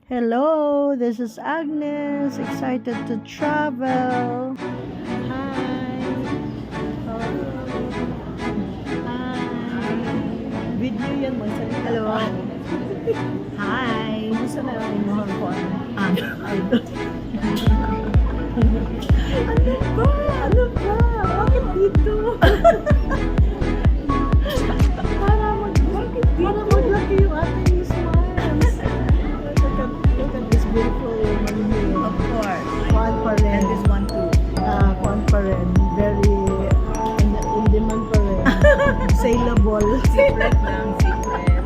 Hello, this is Agnes, excited to travel. Hi. Hello. Hi. Video yan, magsalita. Hello. Hi. Kumusta na ang inyong phone? Ano ba? Ano ba? Bakit dito? Para maglaki yung ating smiles. Look at this beautiful woman here. Of course. Kwan pa rin. And this one too. Kwan pa rin. Very in demand pa rin. Saleable. Secret lang, secret.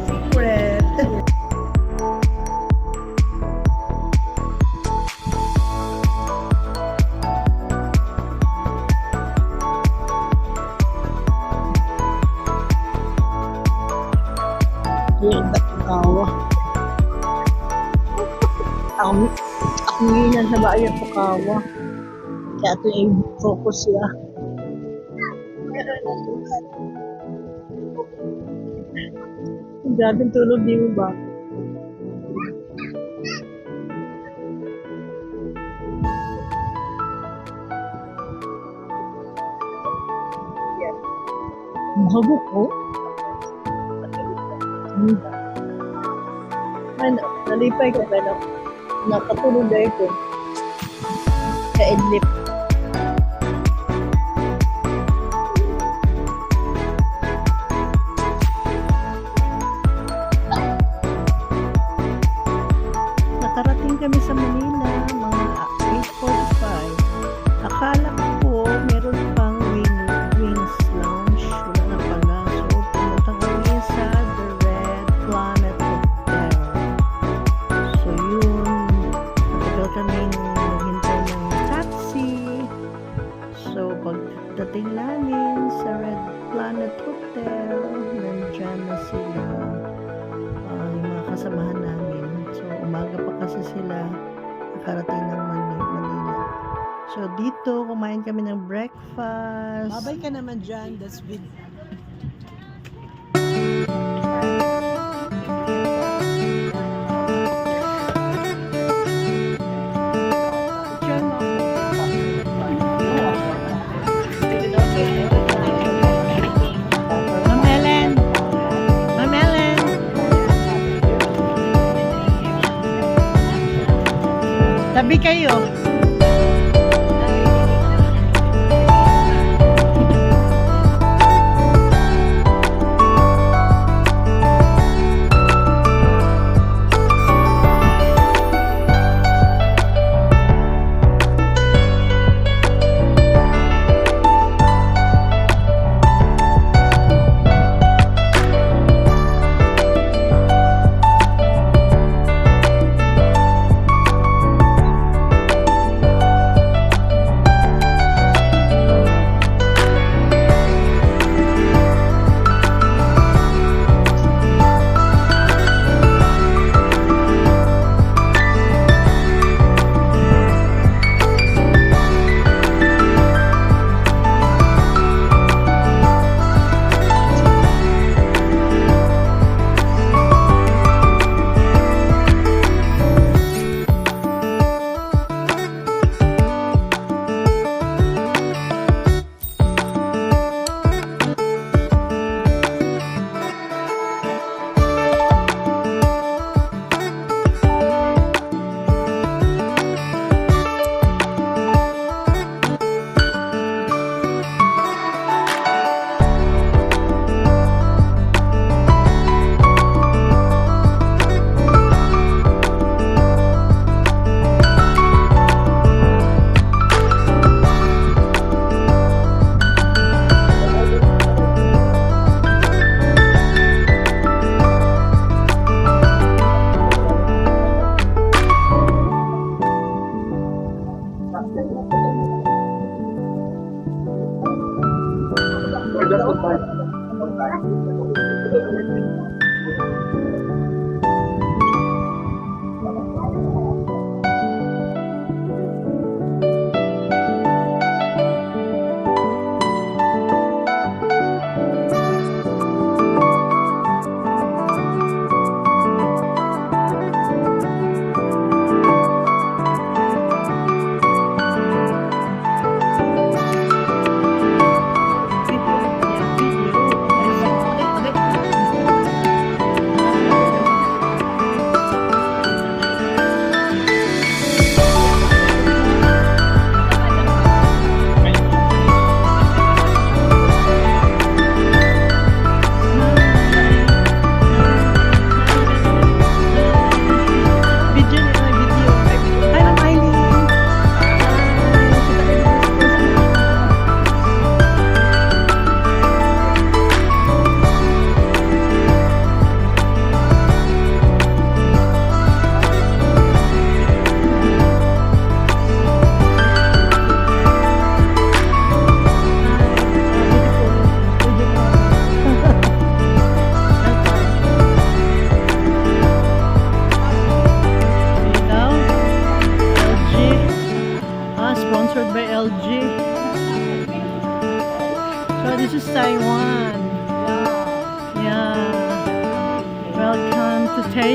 Secret. Yung tawa. Ang nginan sa bayo pakawa. Kaya ito yung focus ya. Grabe tulog di mo ba? Mahabok ko? Ay, nalipay ko kaya nakatulog dahil ko. Ka-idlip. Nakarating kami sa Manila, mga 8:45. Akala ko meron pang wings lounge. Wala na pala. So, pumunta kami sa The Red Planet Hotel. So, yun. Matagal kami naghintay ng taxi. So, pagdating namin sa Red Planet Hotel, nandyan na sila. Yung mga kasamahan namin. So, umaga pa kasi sila nakarating ng Manila. So, dito, kumain kami ng breakfast. Babay ka naman dyan. That's with... Ma'am Ellen! Ma'am Ellen! Tabi kayo.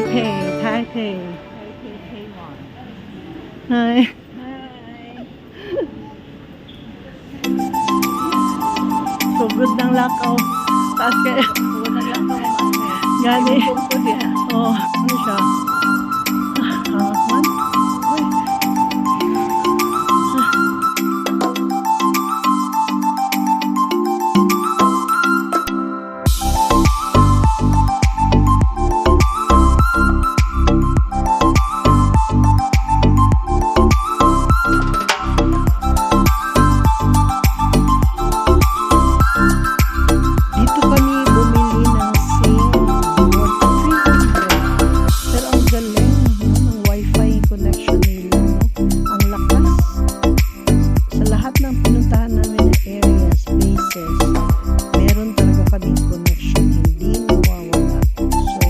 Taipei. Taipei, Taiwan. Hi. Hi. So good ng lakaw. Taas kayo. Unang lang ako mamami. Gani. Tungkol yan. Oh, ano siya? Hangat man. Uy. Dito kami bumili ng SIM worth 300. Pero ang galing, no, ng wifi connection nila, no? Ang lakas. Sa lahat ng pinuntahan namin na areas, bases, meron talaga kaming connection. Hindi nawawala. So,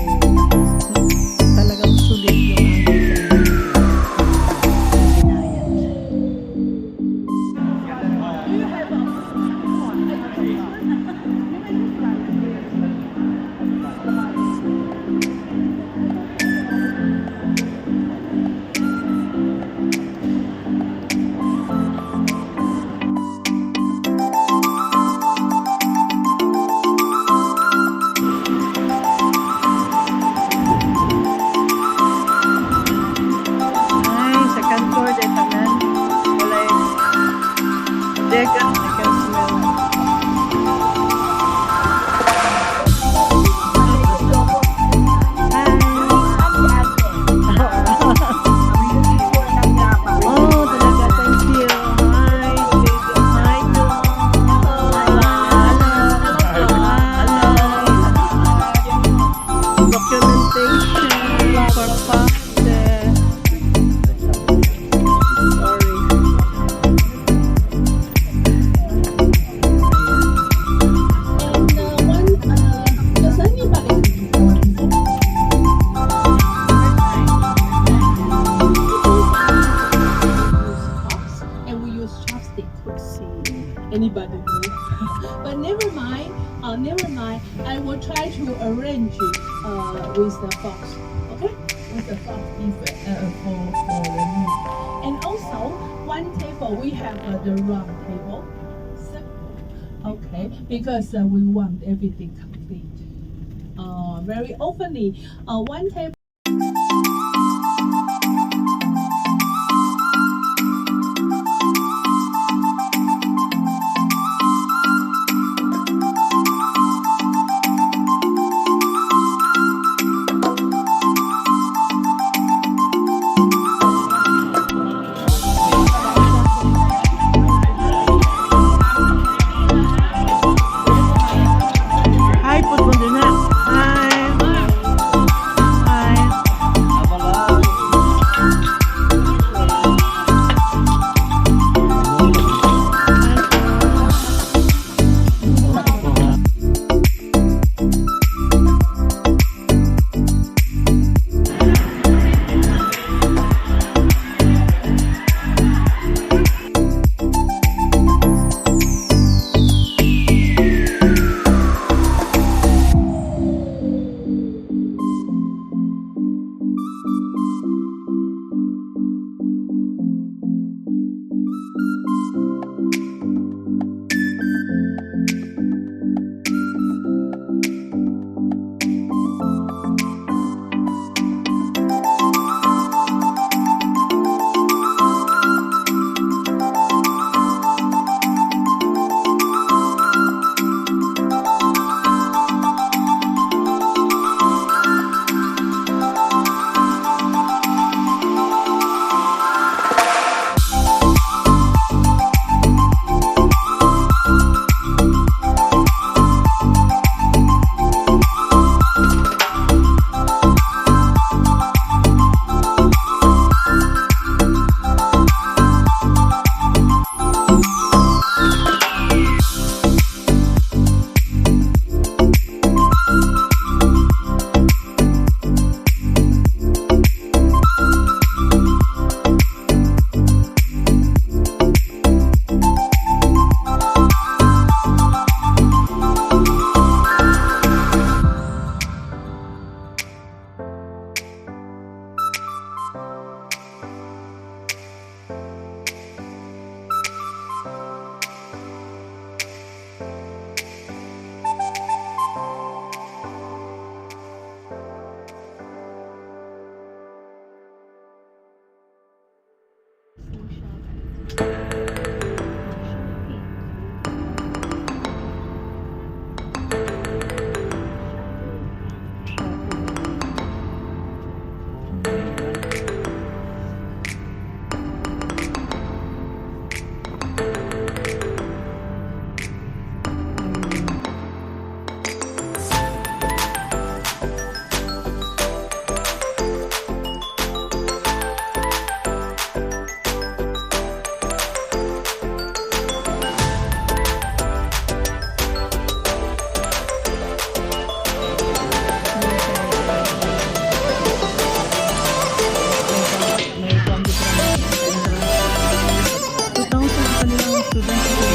talagang sulit yung aming ginayat. Ay, sa kantor de tanan. Walay. I can smell. Oh, talaga. Thank you. Hi. Hi, Hello. Documentation for PAFTE. Sorry. Does anybody and we use chopstick? See. Anybody know? But never mind. Never mind. I will try to arrange it with the fox. Okay? With the fox for the meal. And also one table we have the round table. Okay, because we want everything complete. Very oftenly, one table. Hi, put mo din na. Hi. Hi. May kwambi ko naman sa entrance. 2,000 pa nilang students sa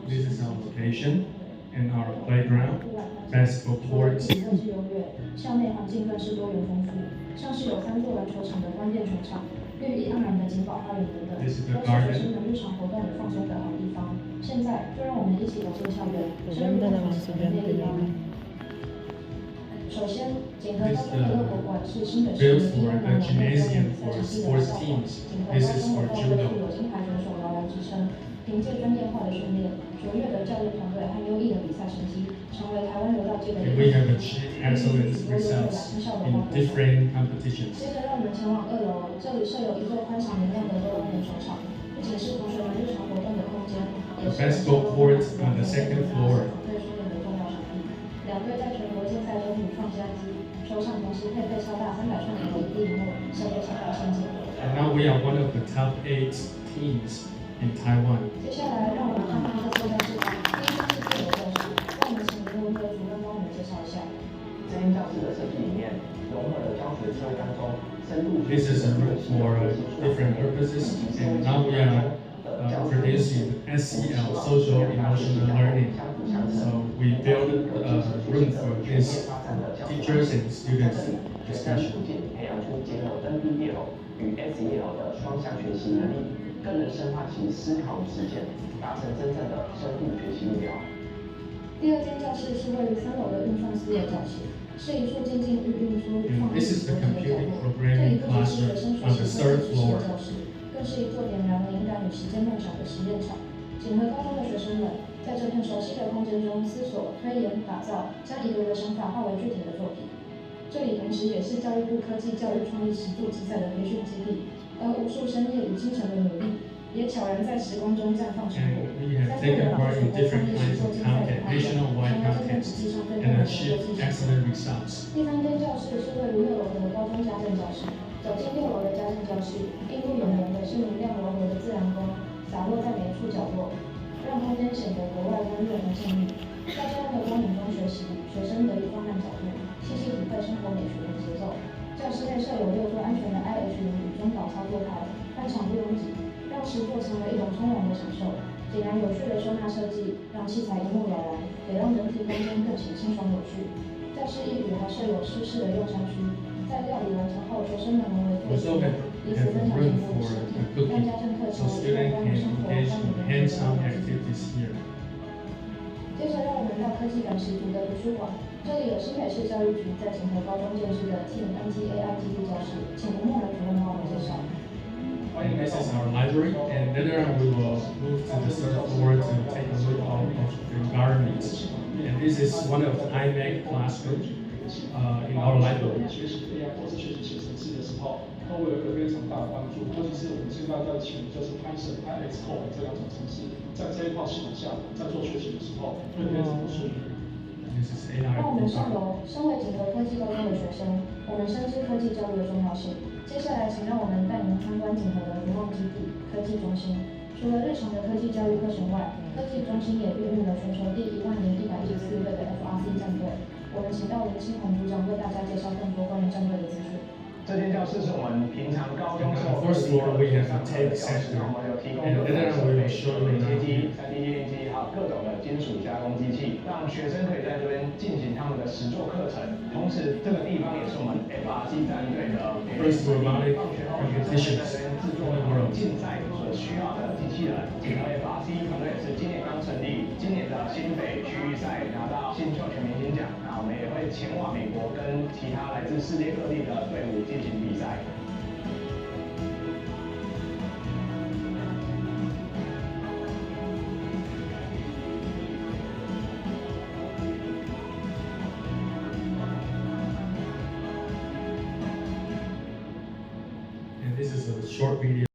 This is our location and our playground, basketball court. 校内环境更是多元丰富，像是有3座篮球场的关键球场，绿意盎然的景宝花园等等，都是学生们日常活动与放松的好地方。现在就让我们一起走进校园，深入探索人类力量。首先，锦和高中的乐活馆是新北市第2男篮队教练在场地的校馆。锦和高中的校队具有金牌选手遥遥之称，凭借专业化的训练、卓越的教练团队和优异的比赛成绩，成为台湾柔道界的 We have achieved excellent results in different competitions. 接着，让我们前往2楼，这里设有一座宽敞明亮的多功能球场，不仅是同学们日常活动的空间，也是 basketball court on the second floor. 团队训练的重要场地。两队在全国竞赛中屡创佳绩，球场同时配备超大300寸的LED荧幕，设备相当先进。And now we are one of the top 8 teams in Taiwan. 接下来，让我们看看这座教室吧。第一间是自由教室，让我们请林文和主任帮我们介绍一下。这间教室的设计理念融合了教学智慧当中深度。This is a room for different purposes, and now we are producing SEL, social emotional learning. So we build a room for these teachers and students discussion. 不仅培养出结合 MAEd-ECEd 与 SEL 的双向学习能力，更能深化其思考与实践，达成真正的深度学习目标。第二间教室是位于3楼的运创思维教室，是一处静静运输与创意实践的角落。这里不仅是学生学习科技实验教室，更是一座点燃灵感与实践梦想的实验场。锦和高中的学生们在这片熟悉的空间中思索、推演、打造，将一个个想法化为具体的作品。这里同时也是教育部科技教育创意实作竞赛的培训基地，而无数深夜与清晨的努力，也悄然在时光中绽放成果。 And we have taken part in different kinds of content, nationwide contests, and achieved excellent results. 第3间教室是位于6楼的高中家政教室。走进6楼的家政教室，映入眼帘的是明亮柔和的自然光，洒落在每一处角落，静谧。在这样的光影中学习，学生得以放慢脚步，细细体会生活美学的节奏。教室内设有6座安全的 IH 轮椅中岛操作台，宽敞不拥挤，让实作成为一种从容的享受。井然有序的收纳设计，让器材一目了然，也让整体空间更显清爽有趣。教室一隅还设有湿式的用餐区，在料理完成后，学生们能为退出，彼此分享成果的食品，让家政课成为一个关于生活、关于人生的活动。接着，让我们到科技感十足的图书馆，这里有新北市教育局在锦和高中建制的 TMAED-ECEd 教室，请吴梦仁主任帮我们介绍。This is our library, and later on we will move to the third floor to take a look at the environment. And this is one of the iMac classroom in our library. 学习 AI 或是学习写程式的时候，都会有一个非常大的帮助。尤其是我们现在在请就是 Python、MAEd-ECEd 这2种程式，在这一套系统下，在做学习的时候会非常的顺利。让我们上楼，身为锦和科技高中的学生，我们深知科技教育的重要性。接下来，请让我们带您参观锦和的逐梦基地科技中心。除了日常的科技教育课程外，科技中心也孕育了全球第10114位的 FRC 战队。我们请到林清宏组长为大家介绍更多关于战队的资讯。这间教室是我们平常高中时候 First floor we have a tape center, 我们有提供 and 各种 later 设 on we 备、 will show you 切机、around. 3D 打印机，还有各种的金属加工机器，让学生可以在这边进行他们的实作课程。同时，这个地方也是我们 FRC 战队的 First robotic 放学后，学生 competitions 在这边制作他们竞赛所需要的机器人。锦和 FRC 团队是今年刚成立，今年的新北区域赛拿到新秀全明星奖，那我们也会前往美国跟其他来自世界各地的队伍进行比赛。And this is a short video.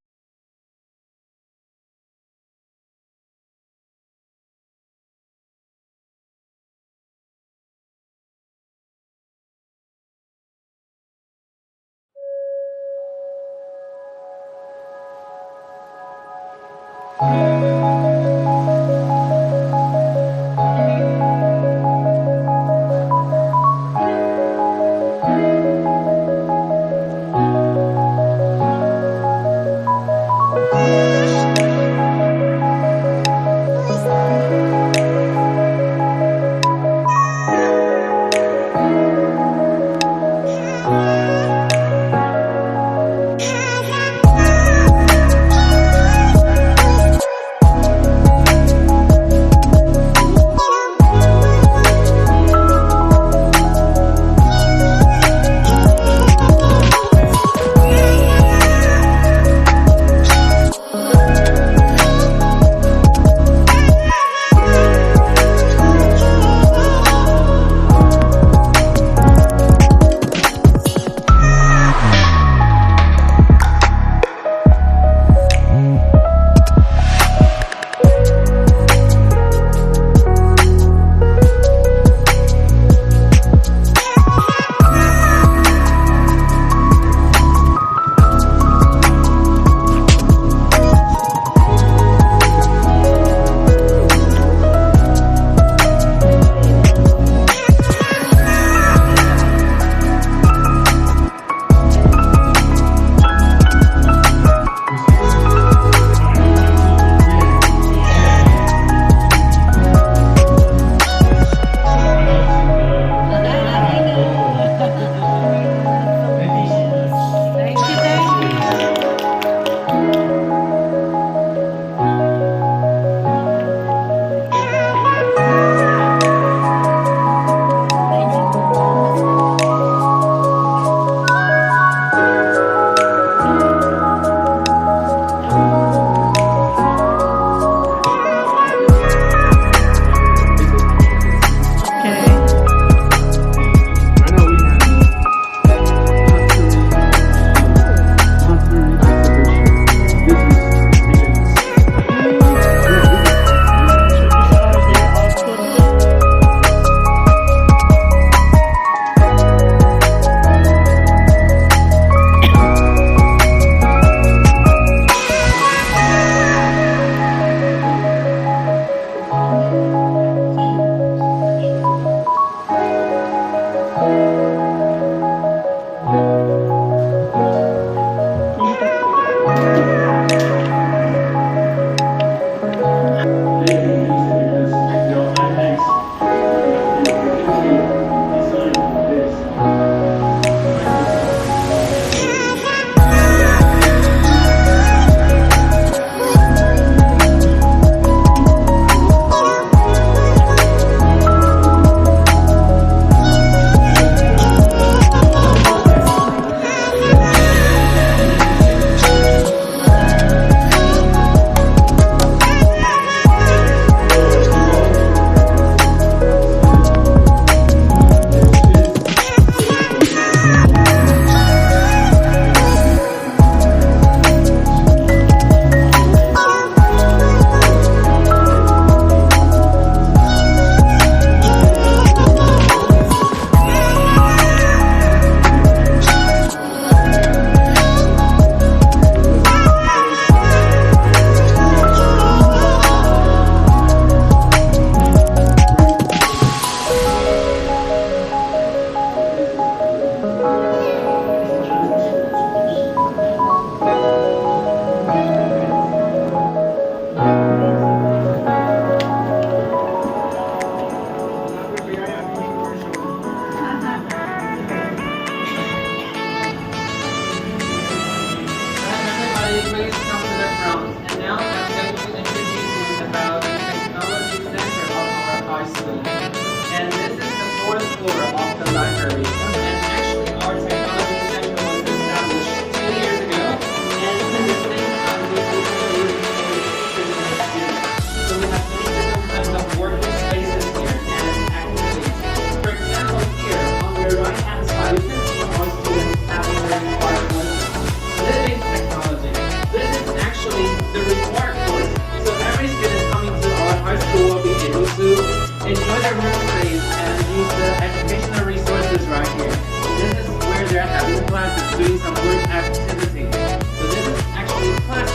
doing some work activity. So this is actually class.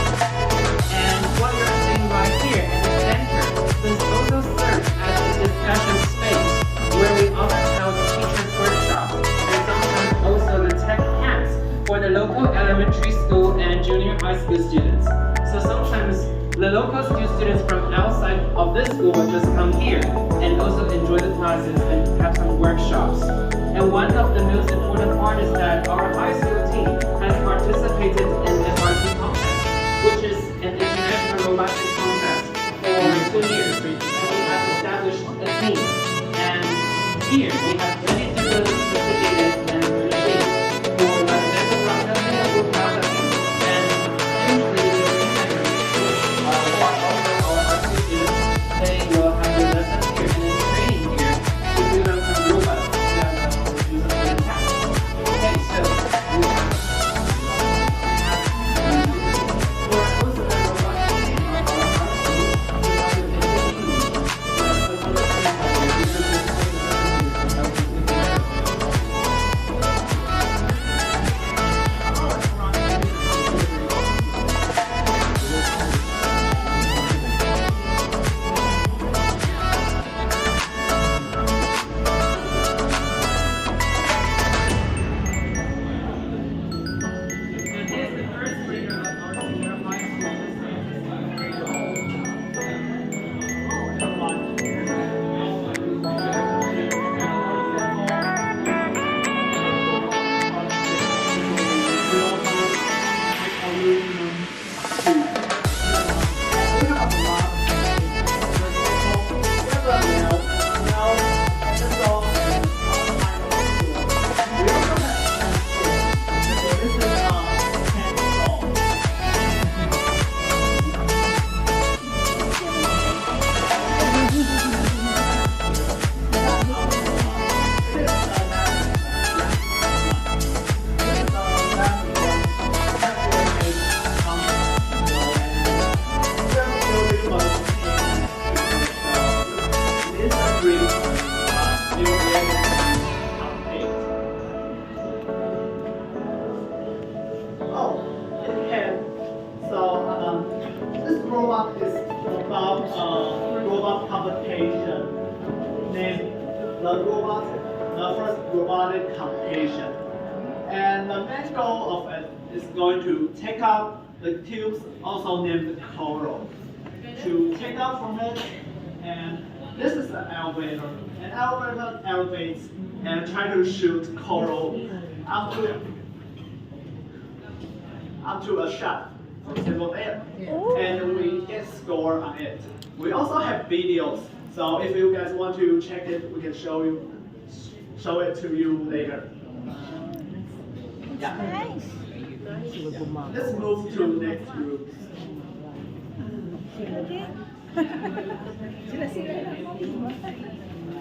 And what you're seeing right here in the center, this also serves as a discussion space where we often held teachers' workshops and sometimes also the tech camps for the local elementary school and junior high school students. So sometimes the local students from outside of this school will just come here and also enjoy the classes and have some workshops. And one of the most important part is that our high school team has participated in the FRC contest, which is an international robotics contest for 2 years. And we have established a team. And here we have many different sophisticated machines for like mental processing and food processing. And usually they will have the lesson here and then training here to do them some robots that will do some good tasks. Okay, so we have for also the robotics team of our school, we have the This robot is about robot publication named the first robotic competition. And the main goal of it is going to take out the tubes, also named coral, to take out from it. And this is the elevator. An elevator elevates and try to shoot coral onto a shaft, for example there, and we get score on it. We also have videos, so if you guys want to check it, we can show it to you later. Yeah. Let's move to the next group.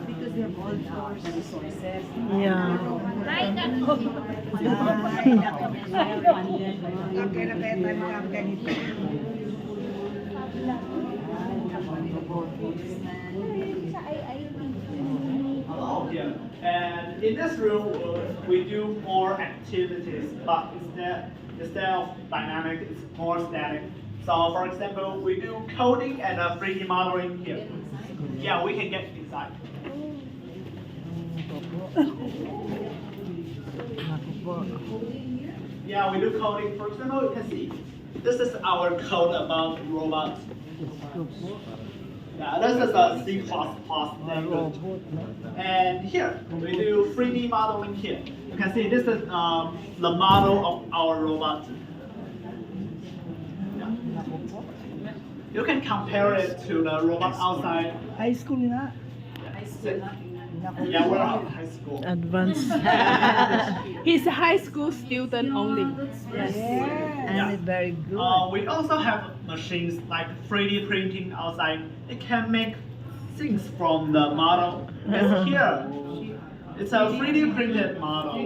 Because they have all force resources. Yeah. Hello here. And in this room, we do more activities, but instead of dynamic, it's more static. So for example, we do coding and 3D modeling here. Yeah, we can get inside. Yeah, we do coding. For example, you can see this is our code about robots. Yeah, this is a C++ language. And here, we do 3D modeling here. You can see this is the model of our robot. Yeah. You can compare it to the robot outside. High school na. Yeah, we're at high school. Advanced. He's a high school student only. And it's very good. We also have machines like 3D printing outside. It can make things from the model. It's here. It's a 3D printed model.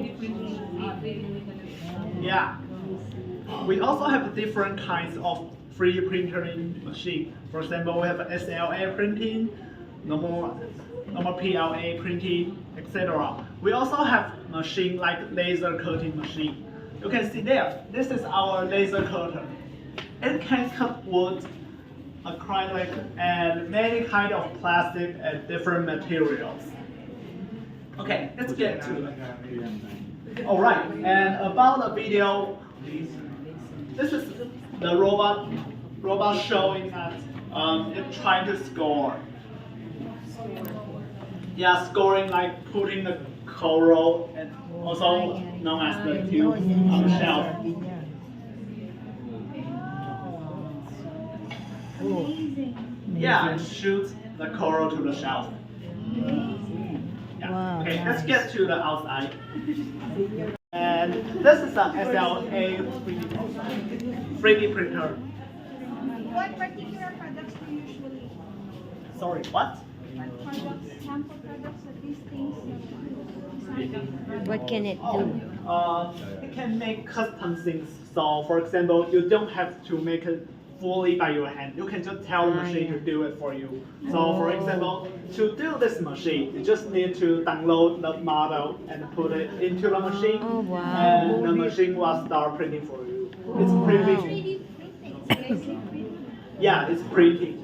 Yeah. We also have different kinds of 3D printing machine. For example, we have SLA printing, normal PLA printing, etc. We also have machine like laser cutting machine. You can see there, this is our laser cutter. It can cut wood, acrylic, and many kind of plastic and different materials. Okay, let's get to it. Alright, and about the video, this is the robot showing that it's trying to score. Yeah, scoring like putting the coral and also known as the tube on the shelf. Yeah, and shoot the coral to the shelf. Yeah. Wow, Okay, let's nice. get to the outside. And this is an SLA 3D printer. What particular products do you usually? Sorry, what? What products, sample products of these things? What can it do? It can make custom things. So, for example, you don't have to make it fully by your hand. You can just tell the machine to do it for you. So, for example, to do this machine, you just need to download the model and put it into the machine, Oh, wow. and the machine will start printing for you. It's pretty. 3D printing, basic printing. Yeah, it's pretty.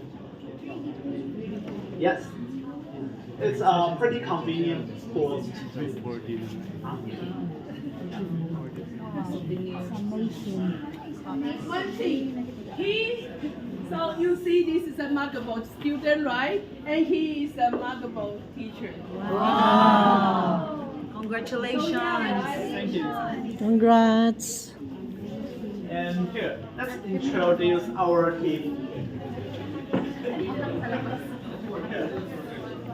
Yes. It's a pretty convenient tool. One thing, so you see this is a muggable student, right? And he is a muggable teacher. Wow. Congratulations. Thank you. Congrats. And here, let's introduce our team.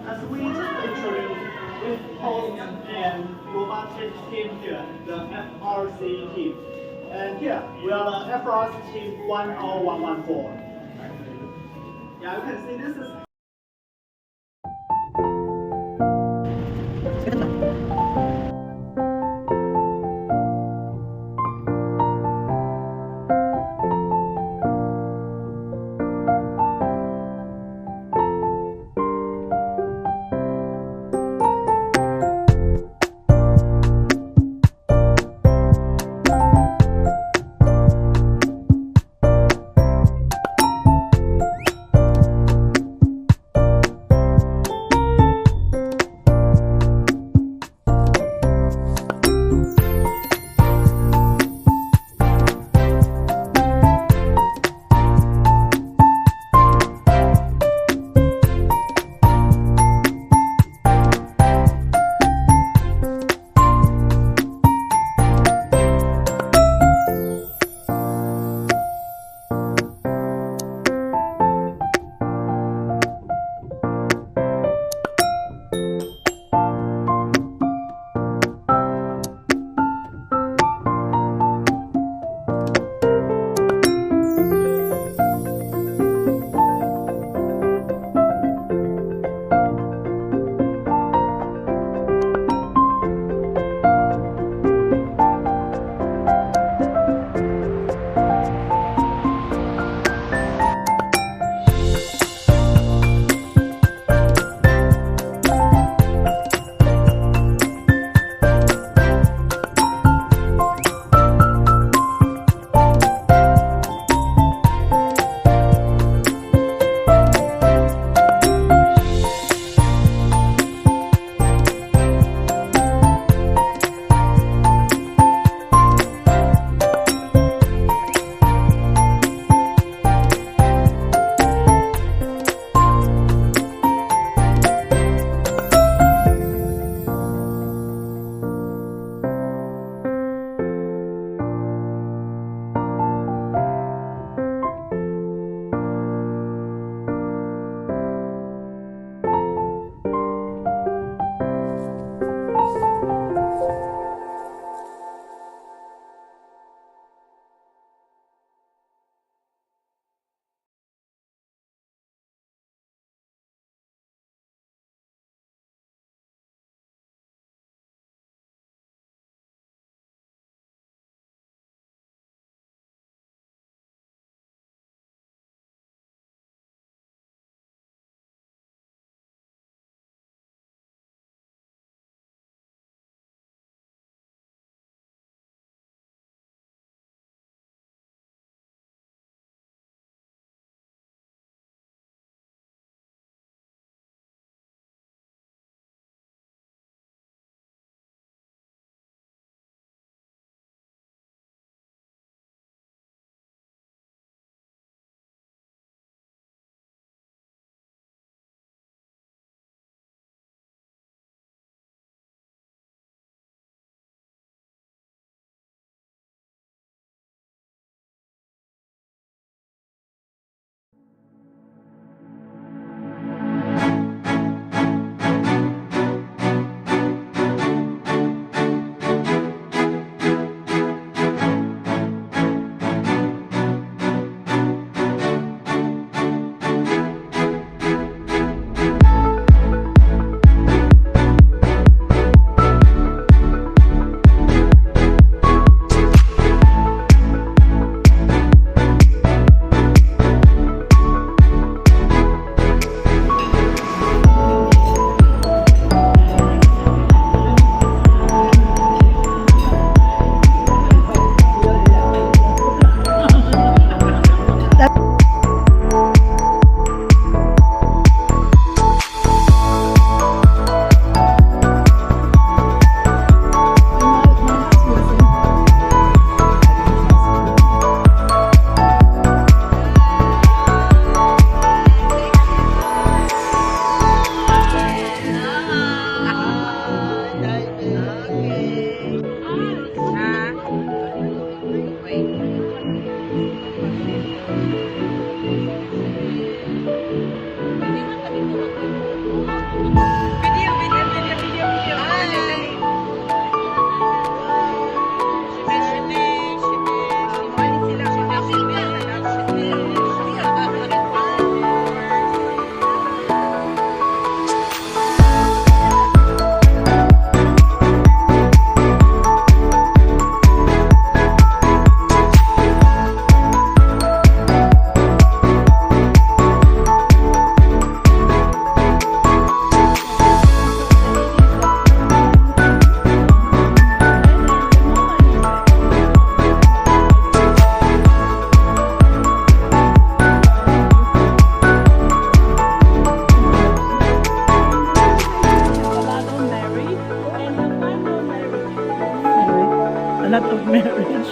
As we just introduced, we host and robotics team here, the FRC team. And here, we are the FRC team 10114. Yeah, you can see this is A lot of marriage.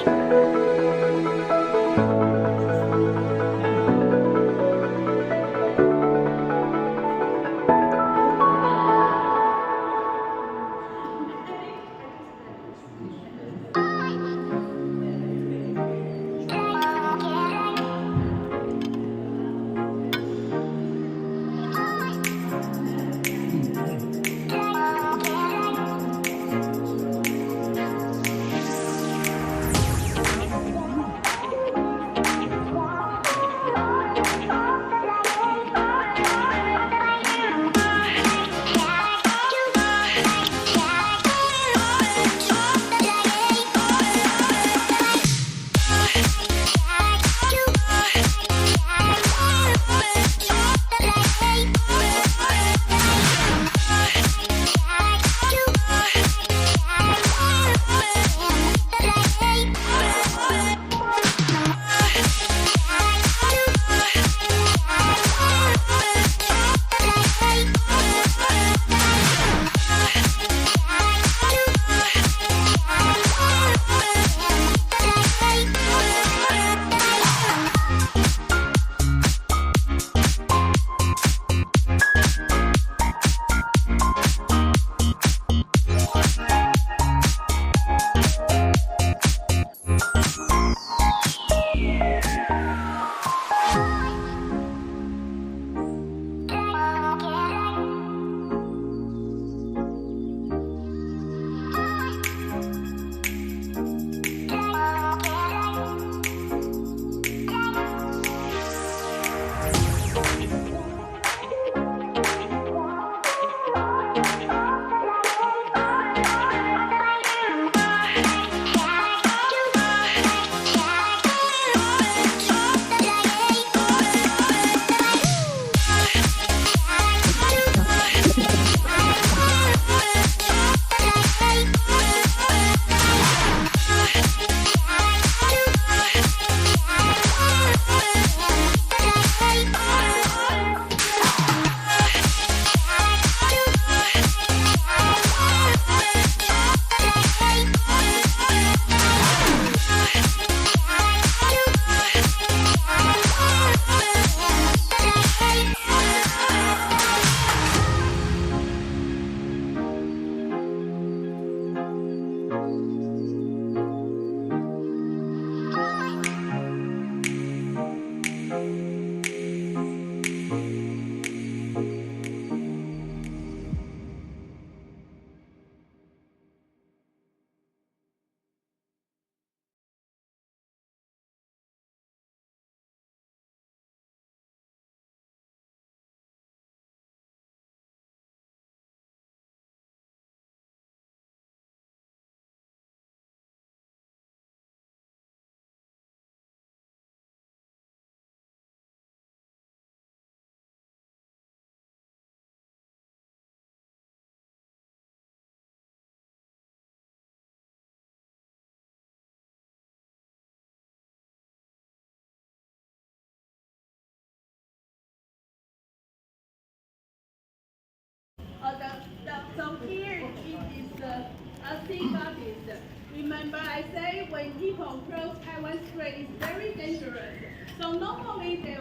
So here it is a sea goddess. Remember I say when people cross Taiwan Strait, it's very dangerous. So normally they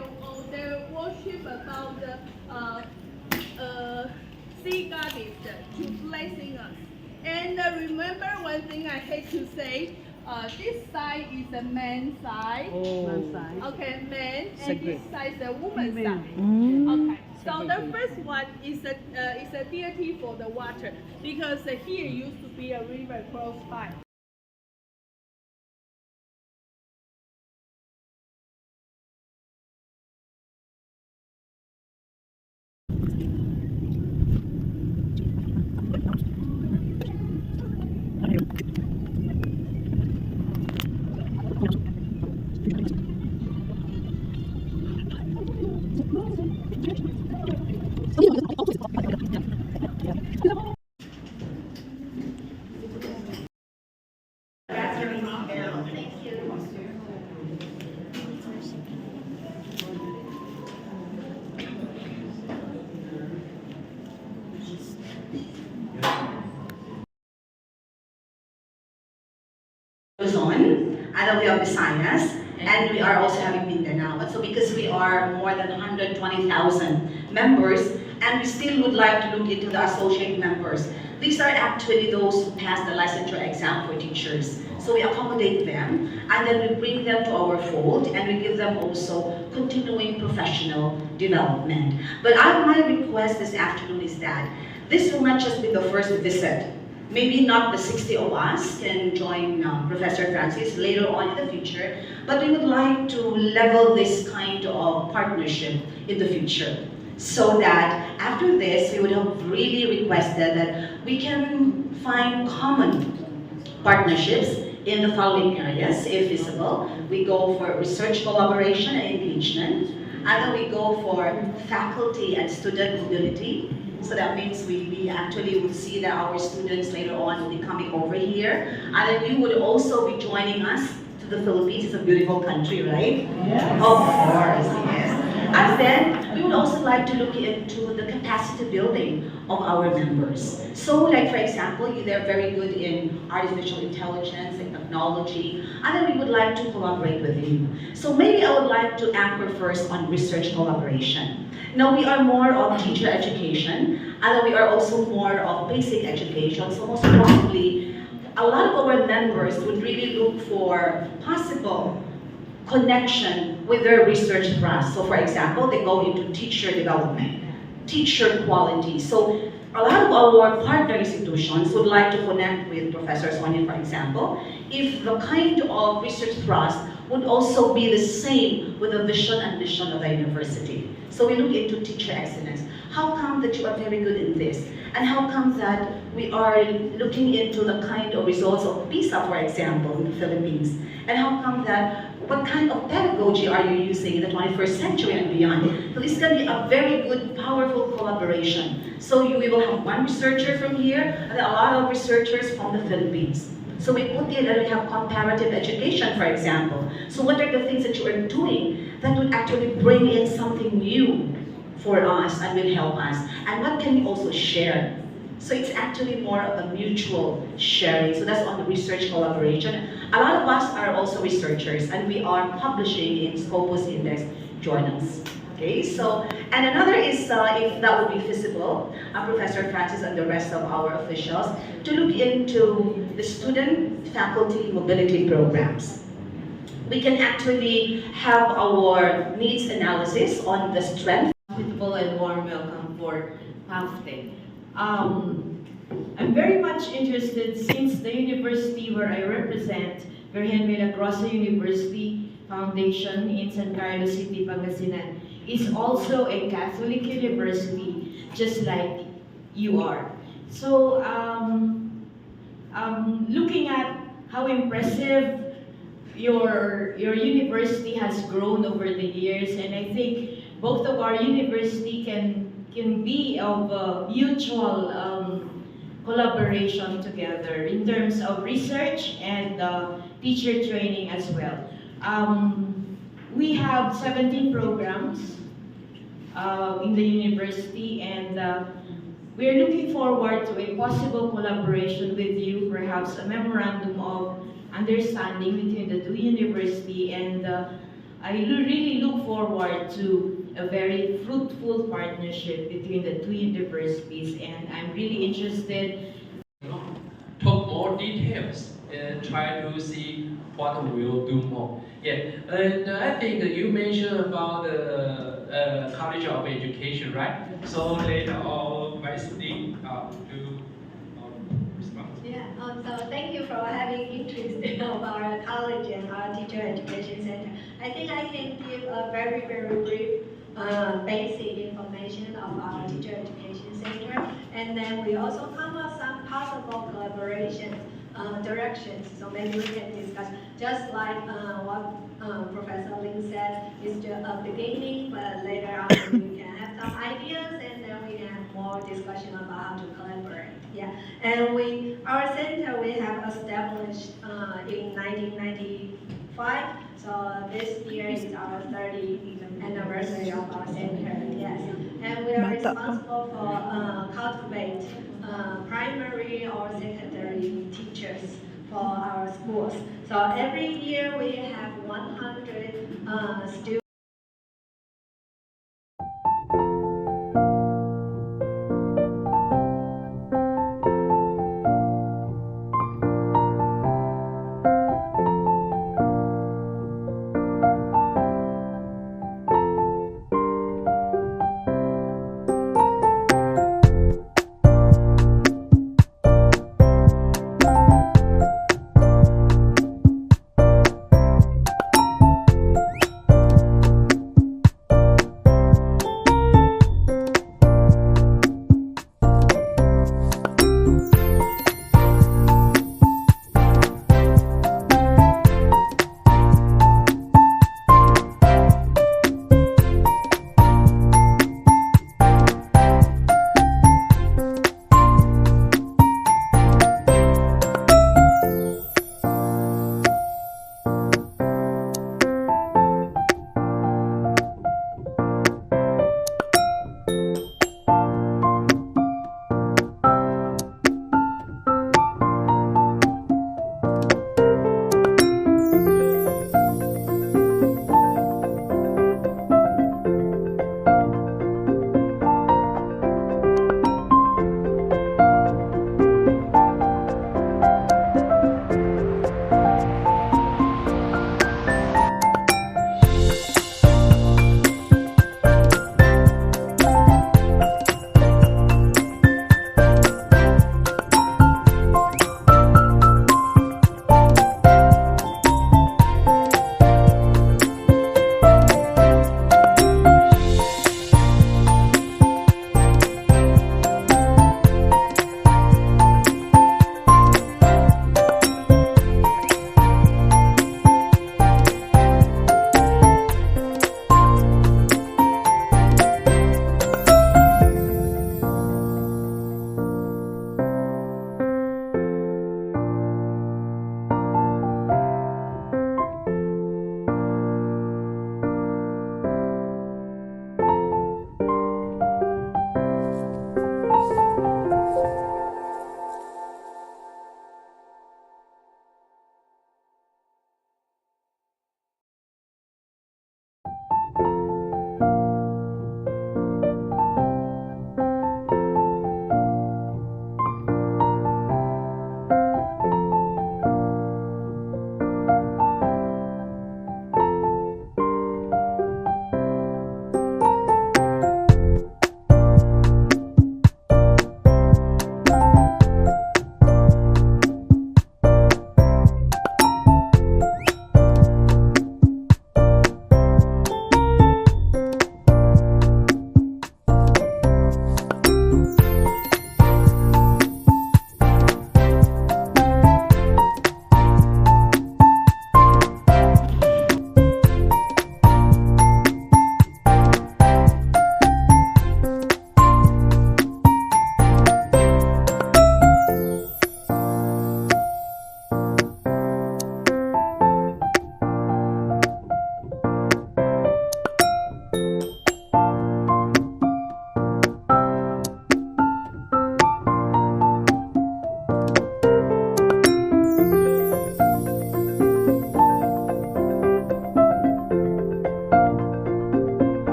worship about the sea goddess to blessing us. And remember one thing I hate to say, This side is the men's side. Okay, men, and this side is the woman's side. Okay, so the first one is a deity for the water, because here used to be a river close by. Luzon, and then we have Visayas, and we are also having Mindanao. But so because we are more than 120,000 members, and we still would like to look into the associate members. These are actually those who pass the licensure exam for teachers. So we accommodate them, and then we bring them to our fold, and we give them also continuing professional development. But my request this afternoon is that this will not just be the first visit. Maybe not the 60 of us can join Professor Francis later on in the future, but we would like to level this kind of partnership in the future. So that after this, we would have really requested that we can find common partnerships in the following areas, if visible. We go for research collaboration and engagement, and then we go for faculty and student mobility. So that means we actually would see that our students later on will be coming over here. And then you would also be joining us to the Philippines. It's a beautiful country, right? Yes. Of course, yes. And then we would also like to look into the capacity building of our members. So like for example, they're very good in artificial intelligence and technology, and then we would like to collaborate with you. So maybe I would like to anchor first on research collaboration. Now we are more of teacher education, and then we are also more of basic education. So most probably, a lot of our members would really look for possible connection with their research thrust. So for example, they go into teacher development, teacher quality. So a lot of our partner institutions would like to connect with Professor Sonia, for example, if the kind of research thrust would also be the same with the vision and mission of the university. So we look into teacher excellence. How come that you are very good in this? And how come that we are looking into the kind of results of PISA, for example, in the Philippines? And how come that, what kind of pedagogy are you using in the 21st century and beyond? So this can be a very good, powerful collaboration. So we will have one researcher from here, and then a lot of researchers from the Philippines. So we put in that we have comparative education, for example. So what are the things that you are doing that would actually bring in something new for us and will help us? And what can we also share? So it's actually more of a mutual sharing. So that's on the research collaboration. A lot of us are also researchers, and we are publishing in Scopus Index journals. Okay, so, and another is, if that would be feasible, Professor Francis and the rest of our officials, to look into the student-faculty mobility programs. We can actually have our needs analysis on the strength. Hospitable and warm welcome for PAFTE. I'm very much interested, since the university where I represent, Virgen Milagrosa University Foundation in San Carlos City, Pangasinan, is also a Catholic university, just like you are. So, looking at how impressive your university has grown over the years, and I think both of our university can be of mutual collaboration together in terms of research and teacher training as well. We have 17 programs in the university, and we're looking forward to a possible collaboration with you, perhaps a memorandum of understanding between the two universities, and I really look forward to a very fruitful partnership between the two universities, and I'm really interested. Talk more details and try to see what we will do more. Yeah, and I think that you mentioned about the College of Education, right? So later on, my student do respond. Yeah, so thank you for having interest of our college and our teacher education center. I think I can give a very, very brief basic information of our teacher education center. And then we also come up some possible collaboration directions. So maybe we can discuss, just like what Professor Lin said, it's just a beginning, but later on we can have some ideas and then we can have more discussion about how to collaborate. Yeah, and our center we have established in 1995. So this year is our 30th anniversary of our center. Yes, and we are responsible for cultivate primary or secondary teachers for our schools. So every year we have 100 students.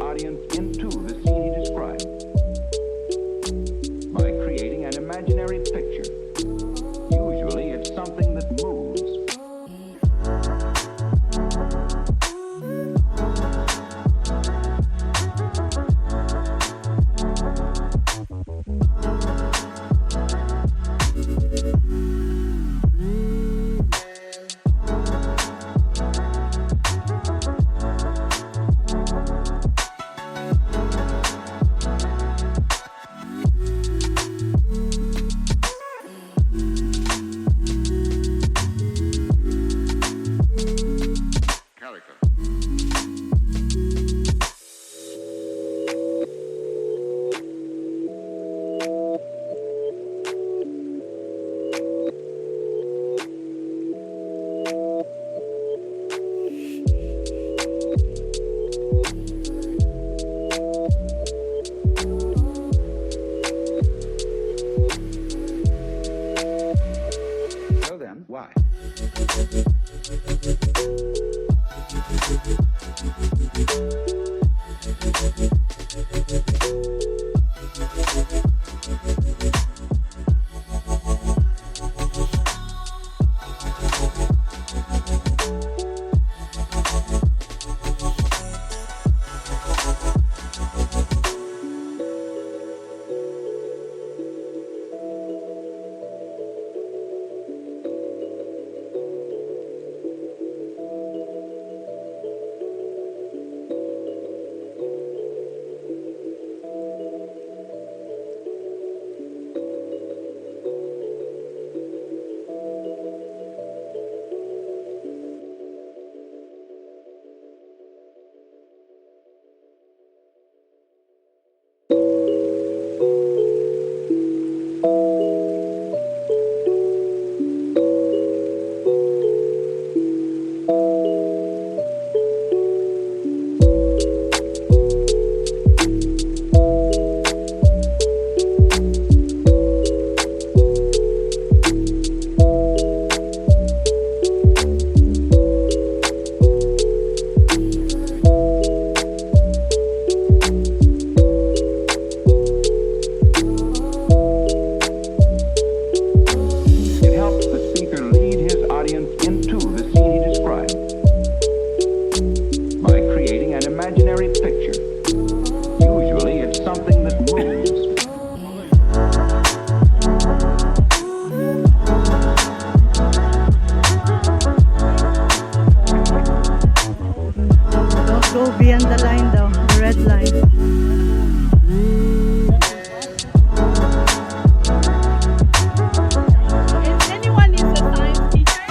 Audience into the scene he described by creating an imaginary picture. Usually it's something that moves. So then, why? It helps the speaker lead his audience into the scene he described by creating an imaginary picture. Usually it's something that moves. Don't go beyond the line though, the red line. If anyone is a science teacher,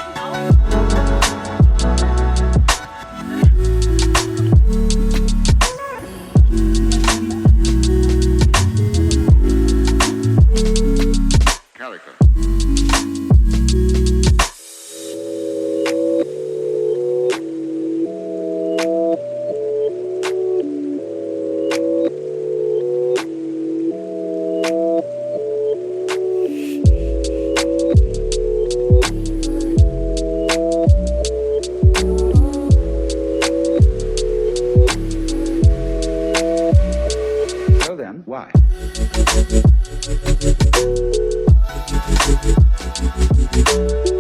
So then, why? no.